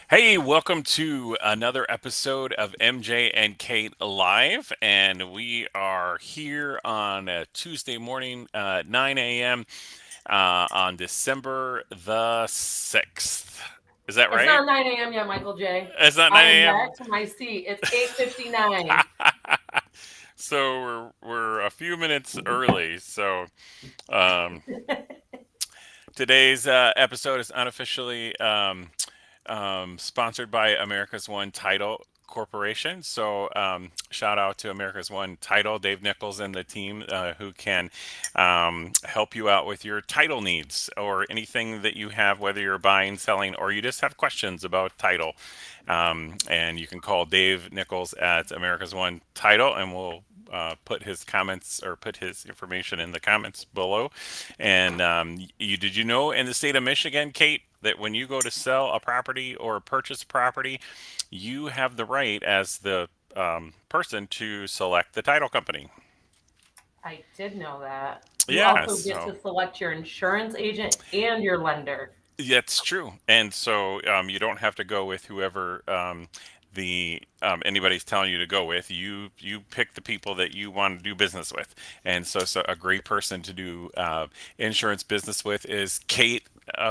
Hey, welcome to another episode of MJ and Kate Live. And we are here on a Tuesday morning, 9 a.m. On December the 6th. Is that It's right? not 9 a.m. yet, Michael J. It's not I 9 am a.m. back to my seat. It's 8:59. So we're a few minutes early. So um, today's episode is unofficially sponsored by America's One Title Corporation. So, shout out to America's One Title, Dave Nichols and the team who can help you out with your title needs or anything that you have, whether you're buying, selling, or you just have questions about title. And you can call Dave Nichols at America's One Title, and we'll put his comments or put his information in the comments below. And did you know in the state of Michigan, Kate, that when you go to sell a property or purchase a property, you have the right as the person to select the title company. I did know that. You Yeah, also get so to select your insurance agent and your lender. that's true. And so you don't have to go with whoever the anybody's telling you to go with. You pick the people that you want to do business with. And so a great person to do insurance business with is Kate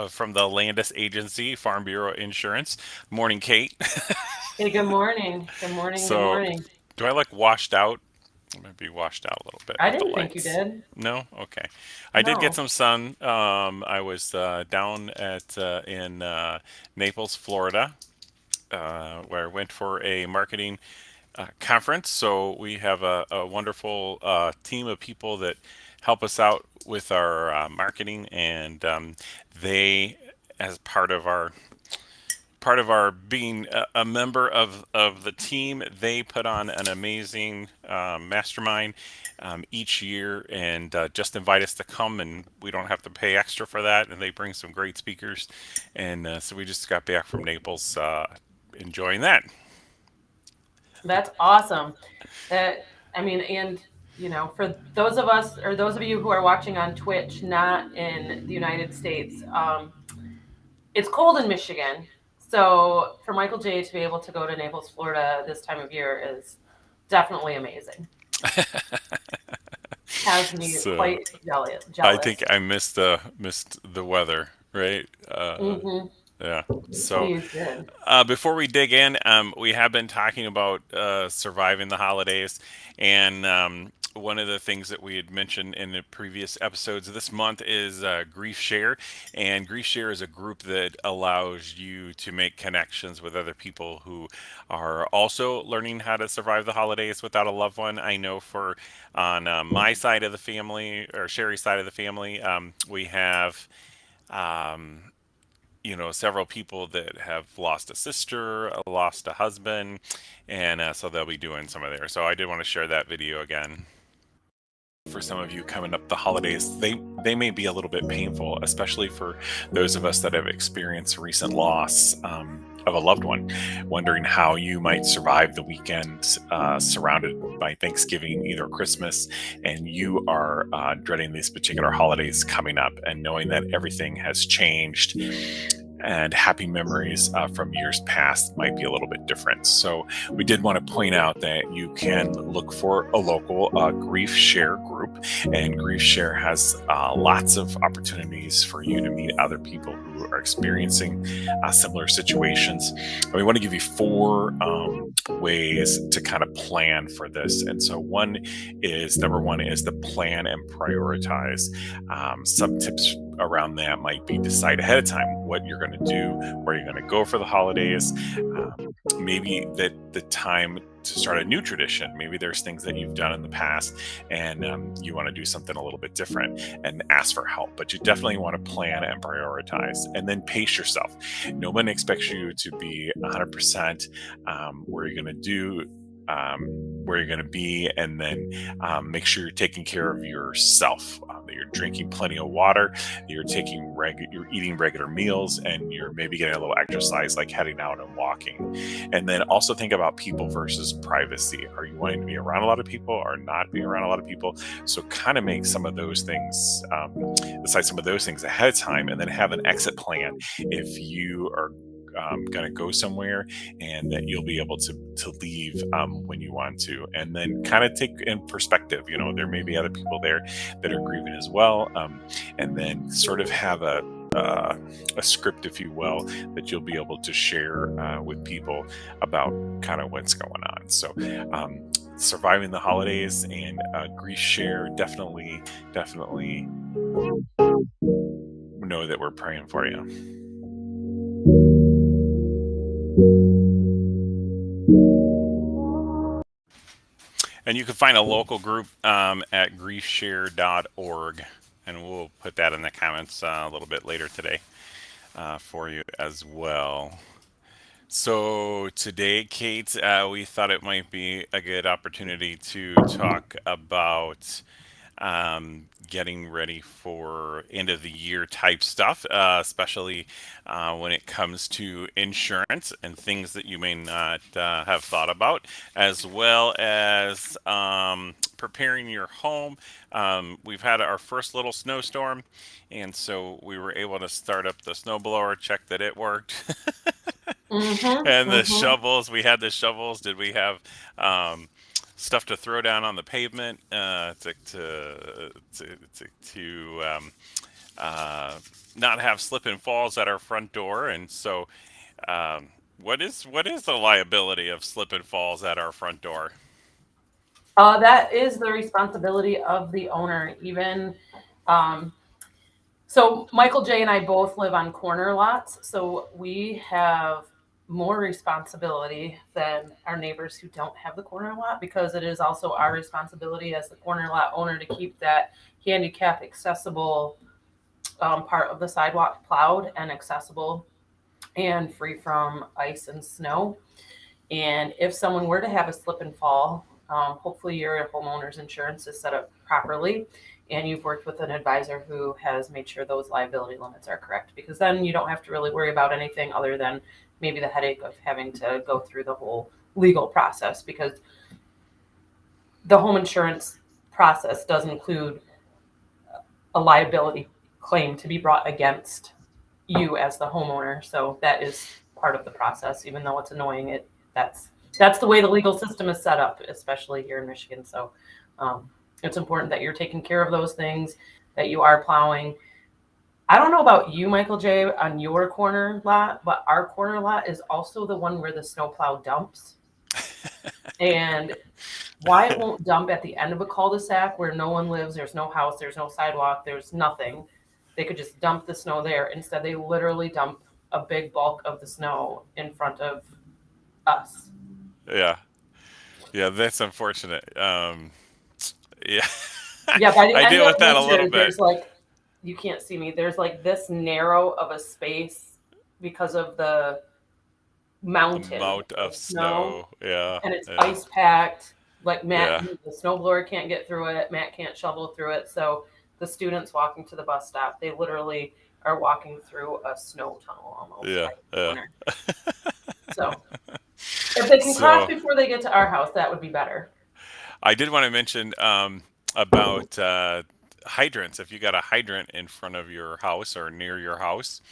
from the Landis Agency, Farm Bureau Insurance. Morning, Kate. Hey, good morning. Good morning. Good So, morning. do I look washed out? I might be washed out a little bit I with the didn't think you lights. did. No, okay. I did get No. some sun. I was down at in Naples, Florida, where I went for a marketing conference. So we have a wonderful team of people that help us out with our marketing, and they, as part of our being a member of the team, they put on an amazing mastermind each year and just invite us to come, and we don't have to pay extra for that. And they bring some great speakers, and so we just got back from Naples, enjoying that. That's awesome. I mean, and for those of us or those of you who are watching on Twitch, not in the United States, it's cold in Michigan. So for Michael J to be able to go to Naples, Florida this time of year is definitely amazing. Has me So quite jealous. I Jealous. think I missed the weather, right? Hmm. Yeah. So You did. before we dig in, we have been talking about surviving the holidays, and one of the things that we had mentioned in the previous episodes this month is Grief Share, and Grief Share is a group that allows you to make connections with other people who are also learning how to survive the holidays without a loved one. I know for on my side of the family or Sherry's side of the family, we have. Several people that have lost a sister, lost a husband, and so they'll be doing some of there. So I did want to share that video again. For some of you coming up the holidays, they may be a little bit painful, especially for those of us that have experienced recent loss of a loved one, wondering how you might survive the weekend surrounded by Thanksgiving, either Christmas, and you are dreading these particular holidays coming up and knowing that everything has changed and happy memories from years past might be a little bit different. So we did want to point out that you can look for a local grief share group, and grief share has lots of opportunities for you to meet other people who are experiencing similar situations. And we want to give you four ways to kind of plan for this. And so number one is to plan and prioritize. Some tips around that might be decide ahead of time what you're going to do, where you're going to go for the holidays. Maybe that the time to start a new tradition. Maybe there's things that you've done in the past and you want to do something a little bit different and ask for help. But you definitely want to plan and prioritize and then pace yourself. No one expects you to be 100% where you're going to do where you're going to be, and then make sure you're taking care of yourself. That you're drinking plenty of water, you're eating regular meals, and you're maybe getting a little exercise, like heading out and walking. And then also think about people versus privacy. Are you wanting to be around a lot of people or not being around a lot of people? So kind of make some of those things, decide some of those things ahead of time, and then have an exit plan if you are going to go somewhere, and that you'll be able to leave when you want to, and then kind of take in perspective. There may be other people there that are grieving as well, and then sort of have a script, if you will, that you'll be able to share with people about kind of what's going on. So surviving the holidays and grief share, definitely know that we're praying for you. And you can find a local group at griefshare.org, and we'll put that in the comments a little bit later today for you as well. So today, Kate, we thought it might be a good opportunity to talk about getting ready for end of the year type stuff, especially when it comes to insurance and things that you may not have thought about, as well as preparing your home. We've had our first little snowstorm, and so we were able to start up the snowblower, check that it worked. Mm-hmm. And the Mm-hmm. shovels, we had the shovels. Did we have stuff to throw down on the pavement to uh, not have slip and falls at our front door? And so, what is the liability of slip and falls at our front door? That is the responsibility of the owner. Even um, so, Michael J and I both live on corner lots, so we have more responsibility than our neighbors who don't have the corner lot, because it is also our responsibility as the corner lot owner to keep that handicap accessible part of the sidewalk plowed and accessible and free from ice and snow. And if someone were to have a slip and fall, hopefully your homeowner's insurance is set up properly and you've worked with an advisor who has made sure those liability limits are correct, because then you don't have to really worry about anything other than maybe the headache of having to go through the whole legal process, because the home insurance process does include a liability claim to be brought against you as the homeowner. So that is part of the process, even though it's annoying. That's the way the legal system is set up, especially here in Michigan. So it's important that you're taking care of those things, that you are plowing. I don't know about you, Michael J, on your corner lot, but our corner lot is also the one where the snowplow dumps. And why it won't dump at the end of a cul-de-sac where no one lives, there's no house, there's no sidewalk, there's nothing. They could just dump the snow there. Instead, they literally dump a big bulk of the snow in front of us. Yeah, yeah, that's unfortunate. Yeah, Yeah, by the I end deal of with that a little winter, bit. there's like, you can't see me, there's like this narrow of a space because of the The mountain amount of of snow, snow. Yeah, and it's yeah, ice packed. Like Matt, yeah, the snowblower can't get through it. Matt can't shovel through it. So the students walking to the bus stop, they literally are walking through a snow tunnel almost yeah, by the yeah. corner. So if they can cross So before they get to our house, that would be better. I did want to mention about hydrants. If you got a hydrant in front of your house or near your house,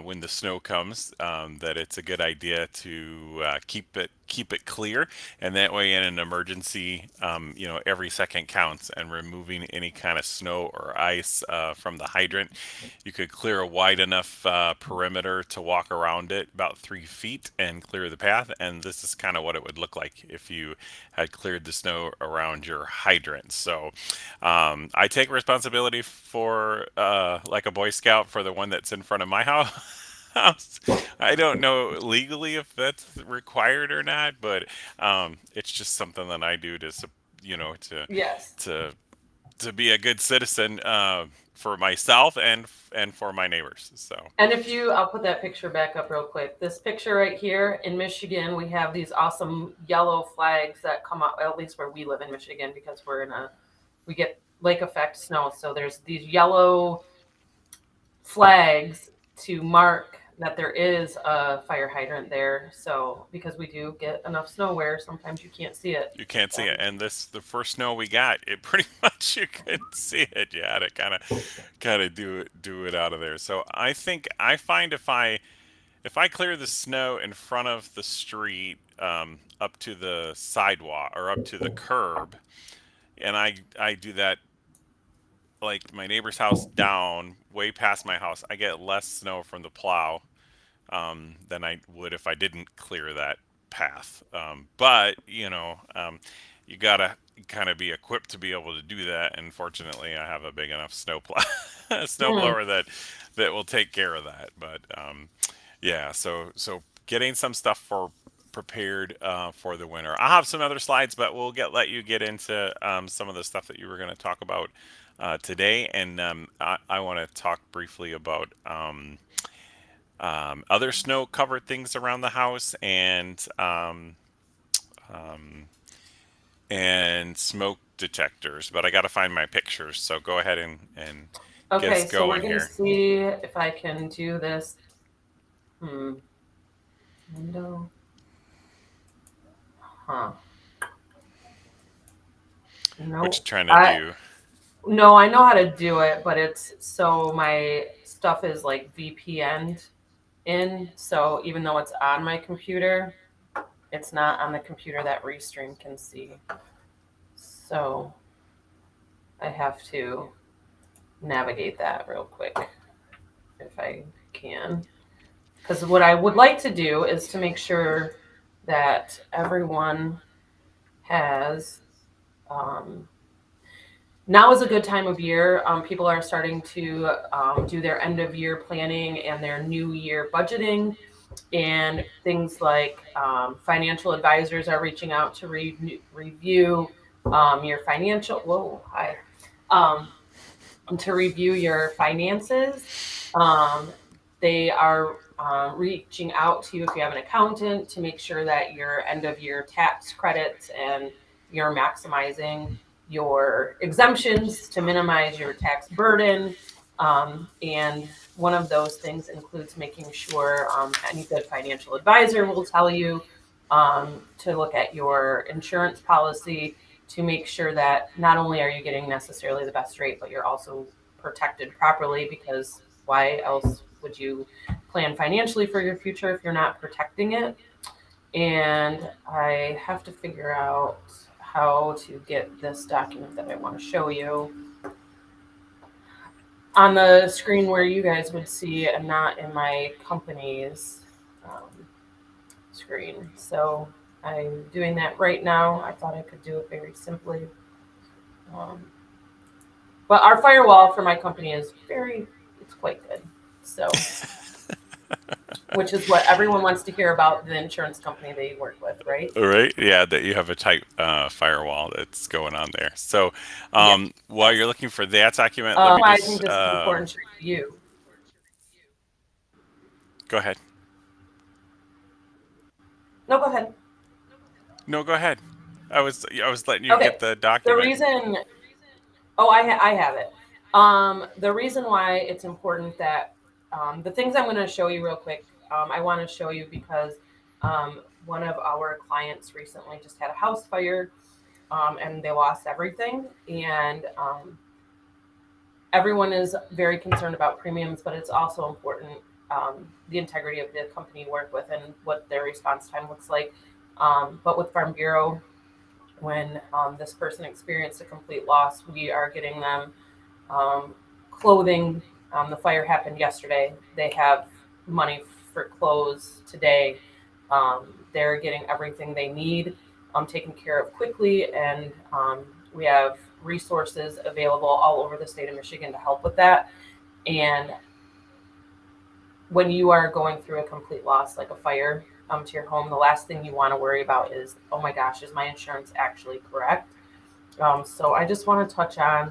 when the snow comes, that it's a good idea to keep it clear, and that way, in an emergency, every second counts. And removing any kind of snow or ice from the hydrant, you could clear a wide enough perimeter to walk around it, about 3 feet, and clear the path. And this is kind of what it would look like if you had cleared the snow around your hydrant. So I take responsibility for, like a Boy Scout, for the one that's in front of my house. I don't know legally if that's required or not, but it's just something that I do to, you know, Yes. to to be a good citizen, for myself and for my neighbors. So And if you, I'll put that picture back up real quick. This picture right here in Michigan, we have these awesome yellow flags that come up, at least where we live in Michigan, because we get lake effect snow. So there's these yellow flags to mark that there is a fire hydrant there. So because we do get enough snow where sometimes you can't see it. you can't see it. Um, And the first snow we got, it pretty much you couldn't see it. You had to kind of do it out of there. So I find if I clear the snow in front of the street, up to the sidewalk or up to the curb, and I do that, like my neighbor's house down way past my house, I get less snow from the plow, than I would if I didn't clear that path. But you gotta kind of be equipped to be able to do that. And fortunately, I have a big enough snow hmm. blower that will take care of that. But yeah, so getting some stuff for prepared, for the winter. I'll have some other slides, but we'll let you get into, some of the stuff that you were going to talk about today. And I want to talk briefly about, other snow covered things around the house, and smoke detectors. But I got to find my pictures, so go ahead and get us Okay, so we're going gonna here. see if I can do this. Hmm. Window. Huh. What No. you trying to I do? no, I know how to do it, but it's so my stuff is like VPN in, so even though it's on my computer, it's not on the computer that Restream can see. So I have to navigate that real quick if I can. Because what I would like to do is to make sure that everyone has. Um, Now is a good time of year. People are starting to do their end of year planning and their new year budgeting, and things like financial advisors are reaching out to review your financial. Whoa, hi. Um, to review your finances. Um, they are reaching out to you if you have an accountant to make sure that your end of year tax credits and you're maximizing your exemptions to minimize your tax burden. And one of those things includes making sure any good financial advisor will tell you to look at your insurance policy to make sure that not only are you getting necessarily the best rate, but you're also protected properly, because why else would you plan financially for your future if you're not protecting it? And I have to figure out how to get this document that I want to show you. on the screen where you guys would see and not in my company's screen. So I'm doing that right now. I thought I could do it very simply. Um, but our firewall for my company is it's quite good. So, which is what everyone wants to hear about the insurance company they work with, right? All right. Yeah, that you have a tight firewall that's going on there. So, Yes. while you're looking for that document, let me Why I just think this is important for you. go ahead. No, go ahead. No, go ahead. I was letting you Okay. get the The document. reason, I have it. The reason why it's important that the things I'm going to show you real quick, I want to show you because one of our clients recently just had a house fire and they lost everything. And everyone is very concerned about premiums, but it's also important the integrity of the company you work with and what their response time looks like. But with Farm Bureau, when this person experienced a complete loss, we are getting them um, clothing. The fire happened yesterday. They have money for clothes today. They're getting everything they need taken care of quickly, and we have resources available all over the state of Michigan to help with that. And when you are going through a complete loss, like a fire to your home, the last thing you want to worry about is, oh my gosh, is my insurance actually correct? So I just want to touch on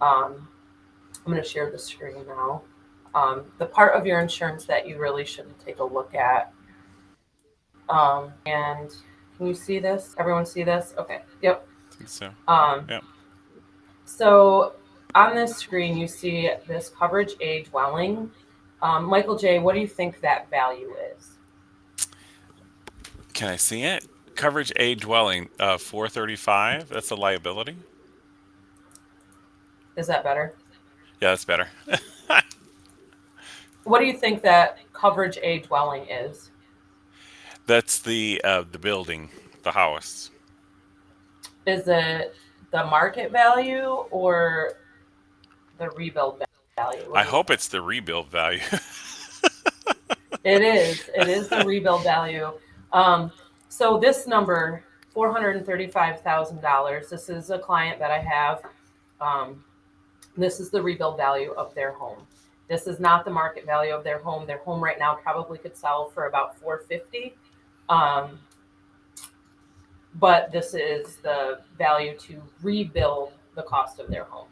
um, I'm going to share the screen now. The part of your insurance that you really should take a look at. And can you see this? Everyone see this? Okay. Yep. I think so. Um, Yeah. so on this screen, you see this coverage A dwelling. Michael J., what do you think that value is? Can I see it? Coverage A dwelling, 435. That's a liability. Is that better? Yeah, that's better. What do you think that coverage A dwelling is? That's the building, the house. Is it the market value or the rebuild value? What I do you hope think? it's the rebuild value. It is. It is the rebuild value. Um, so this number, $435,000. This is a client that I have. Um, this is the rebuild value of their home. This is not the market value of their home. Their home right now probably could sell for about 450. Um, but this is the value to rebuild the cost of their home.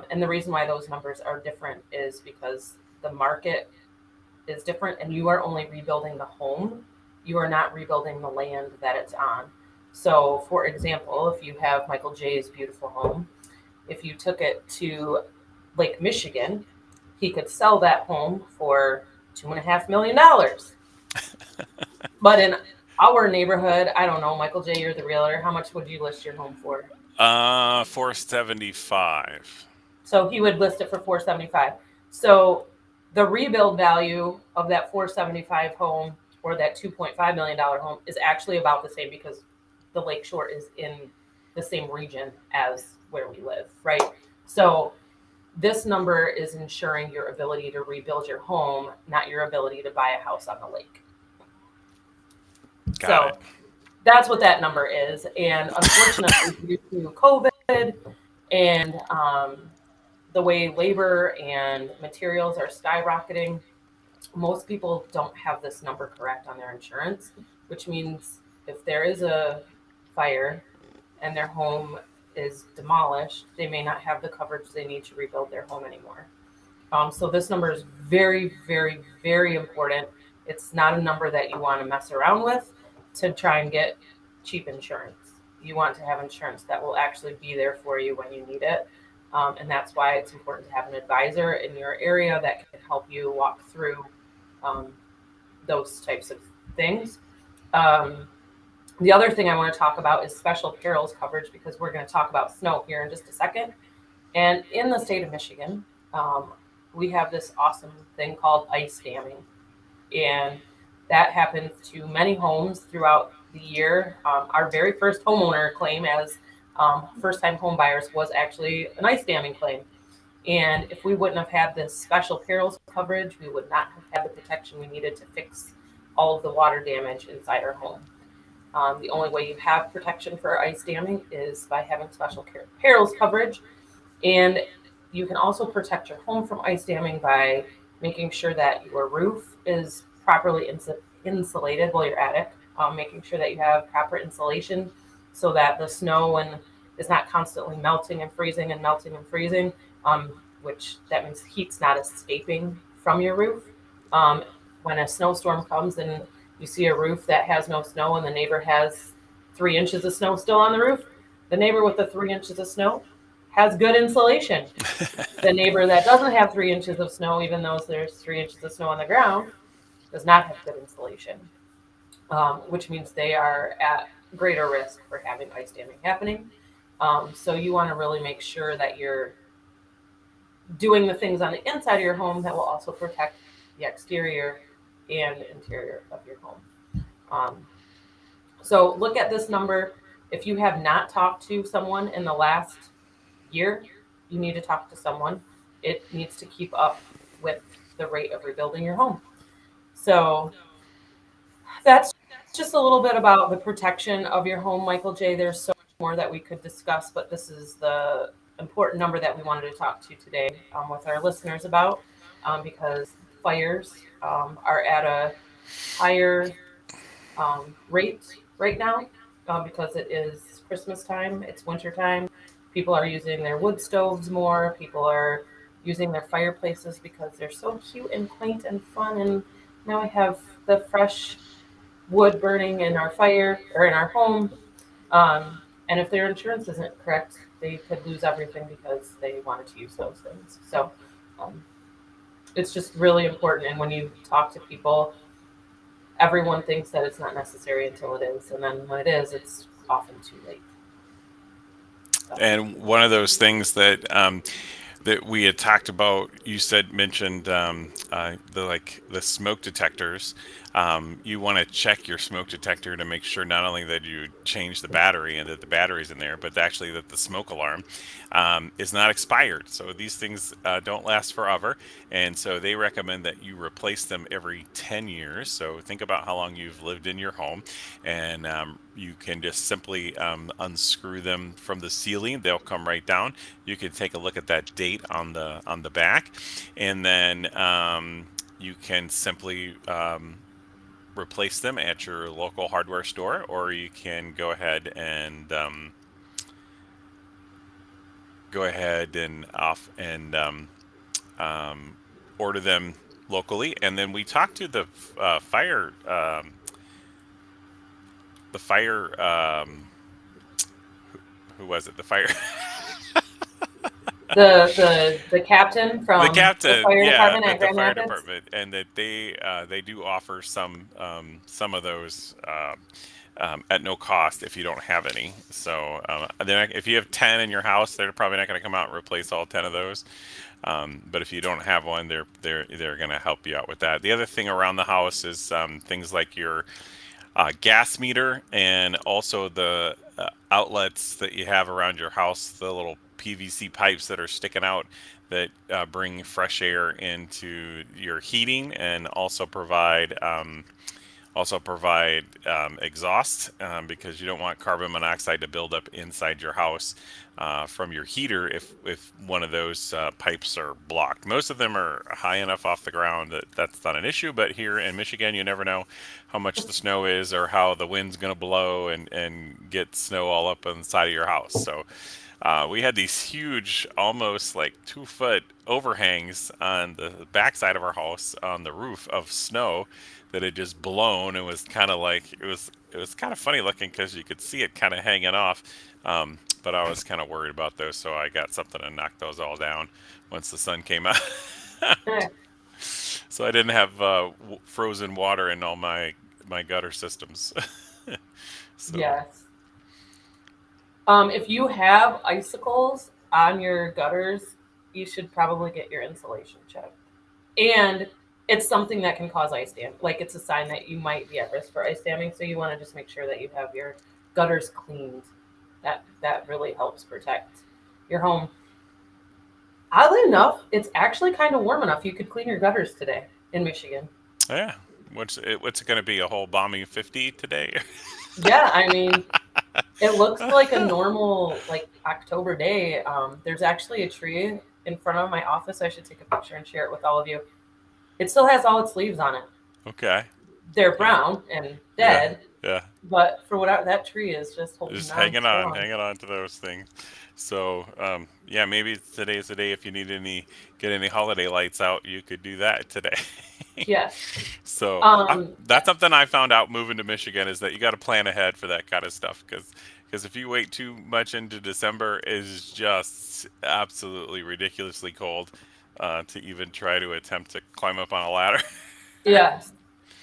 And the reason why those numbers are different is because the market is different and you are only rebuilding the home. You are not rebuilding the land that it's on. So, for example, if you have Michael J's beautiful home, if you took it to Lake Michigan, he could sell that home for $2.5 million. But in our neighborhood, I don't know, Michael J, you're the realtor. How much would you list your home for? 475. So he would list it for 475. So the rebuild value of that 475 home or that $2.5 million home is actually about the same because the lakeshore is in the same region as where we live, right? So this number is ensuring your ability to rebuild your home, not your ability to buy a house on the lake. Got it. So that's what that number is. And unfortunately, due to COVID and the way labor and materials are skyrocketing, most people don't have this number correct on their insurance, which means if there is a fire and their home is demolished, they may not have the coverage they need to rebuild their home anymore. So this number is very, very, very important. It's not a number that you want to mess around with to try and get cheap insurance. You want to have insurance that will actually be there for you when you need it. And that's why it's important to have an advisor in your area that can help you walk through um, those types of things. Um, the other thing I want to talk about is special perils coverage because we're going to talk about snow here in just a second. And in the state of Michigan, um, we have this awesome thing called ice damming. And that happens to many homes throughout the year. Our very first homeowner claim as first time home buyers was actually an ice damming claim. And if we wouldn't have had this special perils coverage, we would not have had the protection we needed to fix all of the water damage inside our home. The only way you have protection for ice damming is by having special perils coverage. And you can also protect your home from ice damming by making sure that your roof is properly insulated, well, your attic, making sure that you have proper insulation so that the snow is not constantly melting and freezing and melting and freezing, um, which that means heat's not escaping from your roof. Um, when a snowstorm comes and you see a roof that has no snow and the neighbor has 3 inches of snow still on the roof, the neighbor with the 3 inches of snow has good insulation. The neighbor that doesn't have 3 inches of snow, even though there's 3 inches of snow on the ground, does not have good insulation, which means they are at greater risk for having ice damming happening. So you want to really make sure that you're doing the things on the inside of your home that will also protect the exterior and interior of your home. Um, so look at this number. If you have not talked to someone in the last year, you need to talk to someone. It needs to keep up with the rate of rebuilding your home. So that's just a little bit about the protection of your home, Michael J. There's so much more that we could discuss, but this is the important number that we wanted to talk to today with our listeners about, because fires are at a higher rate right now, because it is Christmas time, it's winter time. People are using their wood stoves more. People are using their fireplaces because they're so cute and quaint and fun. And now we have the fresh wood burning in our fire or in our home. Um, and if their insurance isn't correct, they could lose everything because they wanted to use those things. So um, it's just really important. And when you talk to people, everyone thinks that it's not necessary until it is, and then when it is, it's often too late. So. And one of those things that we had talked about, you said mentioned the smoke detectors. You want to check your smoke detector to make sure not only that you change the battery and that the battery's in there, but actually that the smoke alarm is not expired. So these things don't last forever, and so they recommend that you replace them every 10 years. So think about how long you've lived in your home, and you can just simply unscrew them from the ceiling. They'll come right down. You can take a look at that date on the back, and then you can simply replace them at your local hardware store, or you can go ahead and off and um, order them locally. And then we talked to the fire who was it? The fire The captain the from the captain, fire yeah, department at at the Grand fire Rapids. department, and that they do offer some of those at no cost if you don't have any. So if you have 10 in your house, they're probably not going to come out and replace all 10 of those. But if you don't have one, they're going to help you out with that. The other thing around the house is things like your gas meter, and also the outlets that you have around your house, the little PVC pipes that are sticking out that bring fresh air into your heating, and also provide exhaust, because you don't want carbon monoxide to build up inside your house from your heater if one of those pipes are blocked. Most of them are high enough off the ground that that's not an issue, but here in Michigan, you never know how much the snow is or how the wind's going to blow and get snow all up on the side of your house. So we had these huge, almost like 2 foot overhangs on the backside of our house on the roof of snow that had just blown. It was kind of like it was kind of funny looking because you could see it kind of hanging off. But I was kind of worried about those, so I got something to knock those all down once the sun came out. So I didn't have frozen water in all my gutter systems. So Yes. If you have icicles on your gutters, you should probably get your insulation checked. And it's something that can cause ice dam. Like it's a sign that you might be at risk for ice damming. So you want to just make sure that you have your gutters cleaned. That really helps protect your home. Oddly enough, it's actually kind of warm enough. You could clean your gutters today in Michigan. Yeah. What's it going to be? A whole balmy 50 today? Yeah, I mean, it looks like a normal like October day. There's actually a tree in front of my office. I should take a picture and share it with all of you. It still has all its leaves on it. Okay. They're Okay. brown and Yeah. dead, Yeah. but for whatever that tree is just holding Just on strong. hanging on to those things. So, yeah, maybe today's the day if you need get any holiday lights out, you could do that today. Yes. So, Um, that's something I found out moving to Michigan is that you got to plan ahead for that kind of stuff because if you wait too much into December, is just absolutely ridiculously cold to even try to attempt to climb up on a ladder. yes,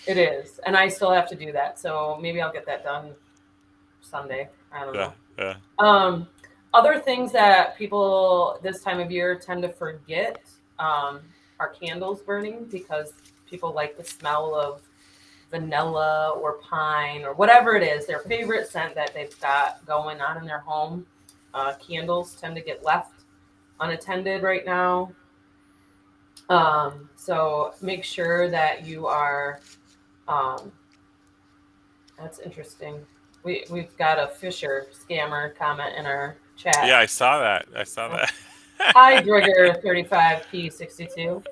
it is, and I still have to do that. So maybe I'll get that done Sunday. I don't Yeah, know. yeah. Um, Other things that people this time of year tend to forget are candles burning because people like the smell of vanilla or pine or whatever it is, their favorite scent that they've got going on in their home. Candles tend to get left unattended right now. So make sure that you are. Um, that's interesting. We've got a Fisher scammer comment in our Yeah, chat. I saw that. I saw Uh, that. Hi, Drigger 35P62.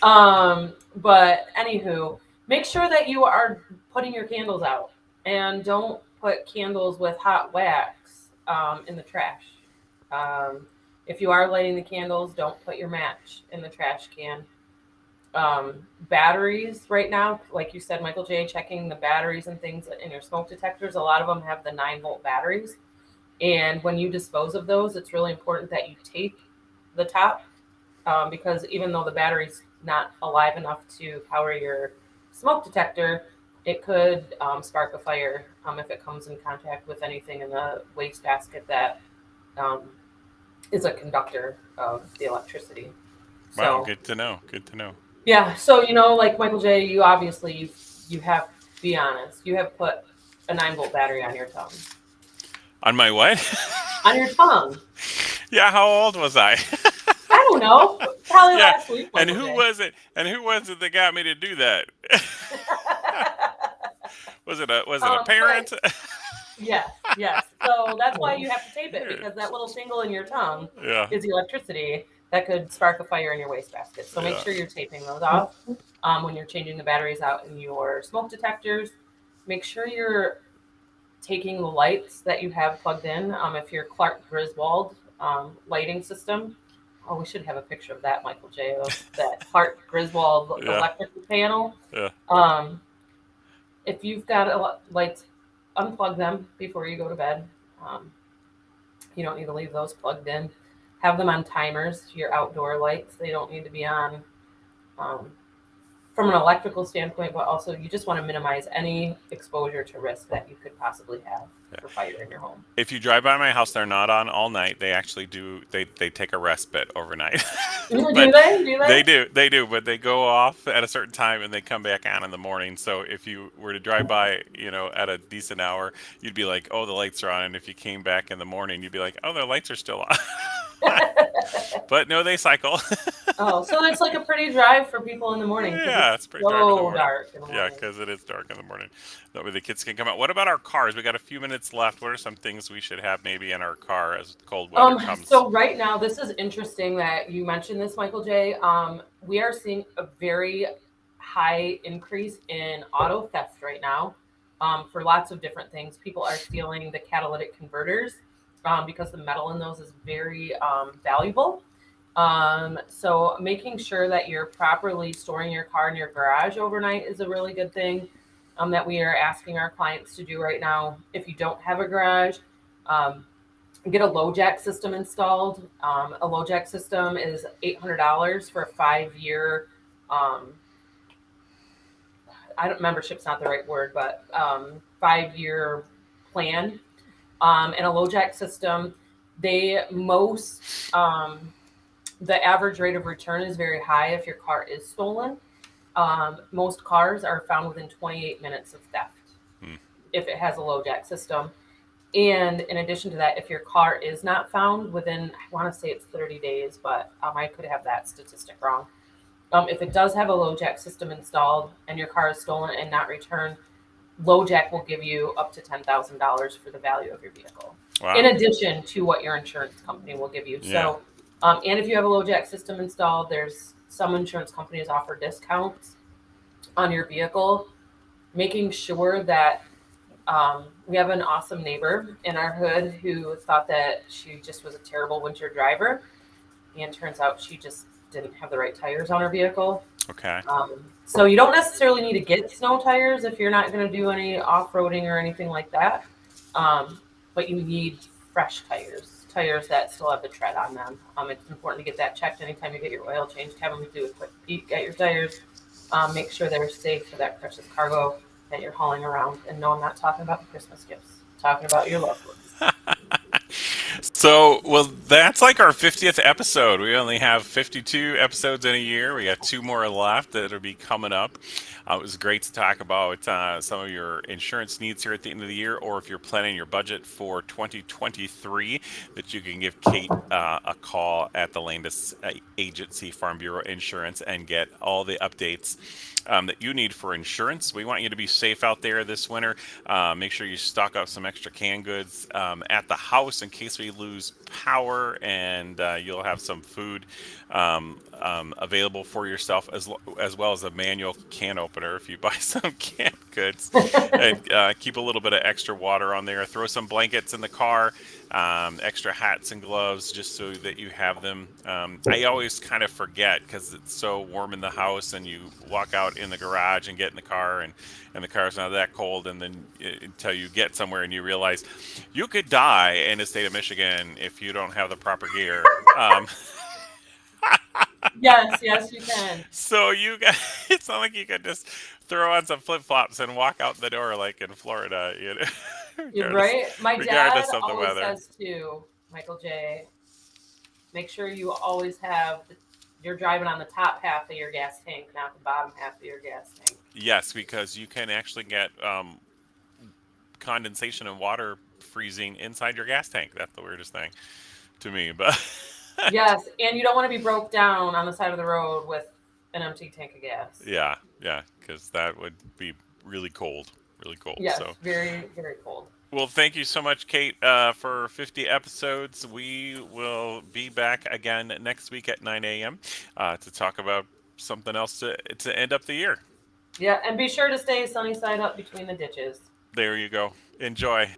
Uh, But anywho, make sure that you are putting your candles out and don't put candles with hot wax in the trash. Um, if you are lighting the candles, don't put your match in the trash can. Batteries right now, like you said, Michael J, checking the batteries and things in your smoke detectors. A lot of them have the 9-volt batteries. And when you dispose of those, it's really important that you tape the top because even though the battery's not alive enough to power your smoke detector, it could spark a fire if it comes in contact with anything in the waste basket that um, is a conductor of the electricity. wow, So good to know. Good to know. yeah, so like Michael J, you obviously you have be honest, you have put a 9-volt battery on your tongue. On my what? On your tongue. Yeah, how old was I? I don't know. Probably Yeah, last week, and Michael who J. was it? And who was it that got me to do that? Was it a But parent? yes, yes. So that's why you have to tape it because that little tingle in your tongue Yeah, is electricity that could spark a fire in your wastebasket. So make yeah. sure you're taping those off when you're changing the batteries out in your smoke detectors. Make sure you're taking the lights that you have plugged in. If your Clark Griswold lighting system, oh, we should have a picture of that, Michael J. Of that Clark Griswold Yeah, electrical panel. yeah. Um, if you've got lights, unplug them before you go to bed. Um, you don't need to leave those plugged in. Have them on timers. Your outdoor lights, they don't need to be on um, from an electrical standpoint, but also you just want to minimize any exposure to risk that you could possibly have for fire in your home. If you drive by my house, they're not on all night. They actually do. They take a respite overnight, Do but they? Do they? they do. But they go off at a certain time and they come back on in the morning. So if you were to drive by, at a decent hour, you'd be like, "Oh, the lights are on." And if you came back in the morning, you'd be like, "Oh, the lights are still on." But no, they cycle. Oh, so it's like a pretty drive for people in the morning because Yeah, it's it's pretty dark in the so morning. dark in the Yeah, morning. because it is dark in the morning. That way the kids can come out. What about our cars? We got a few minutes left. What are some things we should have maybe in our car as cold weather comes? So right now, this is interesting that you mentioned this, Michael J. We are seeing a very high increase in auto theft right now for lots of different things. People are stealing the catalytic converters because the metal in those is very valuable. So making sure that you're properly storing your car in your garage overnight is a really good thing that we are asking our clients to do right now. If you don't have a garage, um, get a low jack system installed. A low jack system is $800 for a 5 year. Um, I don't membership's not the right word, but 5 year plan. And a low jack system, they most the average rate of return is very high if your car is stolen. Most cars are found within 28 minutes of theft Hmm. if it has a low jack system. And in addition to that, if your car is not found within, I want to say it's 30 days, but I could have that statistic wrong. If it does have a low jack system installed and your car is stolen and not returned, LoJack will give you up to $10,000 for the value of your vehicle, in Wow. addition to what your insurance company will give you. Yeah. So, and if you have a LoJack system installed, there's some insurance companies offer discounts on your vehicle, making sure that we have an awesome neighbor in our hood who thought that she just was a terrible winter driver, and turns out she just didn't have the right tires on her vehicle. Okay. So you don't necessarily need to get snow tires if you're not going to do any off-roading or anything like that. But you need fresh tires, tires that still have the tread on them. It's important to get that checked anytime you get your oil changed. Have them do a quick peek at your tires. Make sure they're safe for that precious cargo that you're hauling around. And no, I'm not talking about the Christmas gifts. I'm talking about your loved ones. So, well, that's like our 50th episode. We only have 52 episodes in a year. We got two more left that'll be coming up. It was great to talk about some of your insurance needs here at the end of the year, or if you're planning your budget for 2023, that you can give Kate a call at the Landis Agency Farm Bureau Insurance and get all the updates that you need for insurance. We want you to be safe out there this winter. Make sure you stock up some extra canned goods at the house in case we lose power, and you'll have some food available for yourself, as well as a manual can opener if you buy some canned goods, and keep a little bit of extra water on there. Throw some blankets in the car, extra hats and gloves, just so that you have them. I always kind of forget because it's so warm in the house, and you walk out in the garage and get in the car, and the car's not that cold, and then until you get somewhere and you realize you could die in the state of Michigan if you don't have the proper gear. Yes, yes, you can. So you got, it's not like you could just throw on some flip flops and walk out the door like in Florida, You're regardless right. My dad regardless of the always weather. says too, Michael J. Make sure you always have you're driving on the top half of your gas tank, not the bottom half of your gas tank. Yes, because you can actually get condensation and water freezing inside your gas tank. That's the weirdest thing to me, but Yes, and you don't want to be broke down on the side of the road with an empty tank of gas. yeah, yeah, because that would be really cold, really cold. Yes, So, very, very cold. well, thank you so much, Kate, for 50 episodes. We will be back again next week at 9 a.m. To talk about something else to end up the year. Yeah, and be sure to stay sunny side up between the ditches. There you go. Enjoy.